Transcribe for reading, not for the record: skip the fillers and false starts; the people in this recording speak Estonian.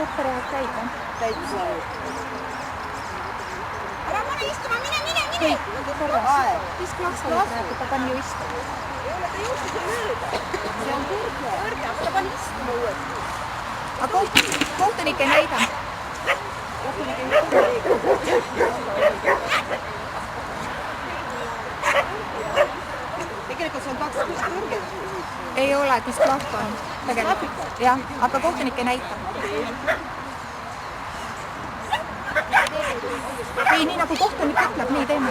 Peeter jääb käima. Täitsa. Ära pane istuma, mine! Kõik, korras. Mis klassale praegu, ta pani ju istuma. Ei ole, ta jõudis mööda. See on kõrge. Kõrge, aga ta pani istuma uuesti. Aga kohtunik ei näidanud. Tegelikult see on 2 kõrged. Ei ole, disklaaf on. Jah, aga kohtunik ei näita. Ei, nii nagu kohtunik ütleb, nii teeme.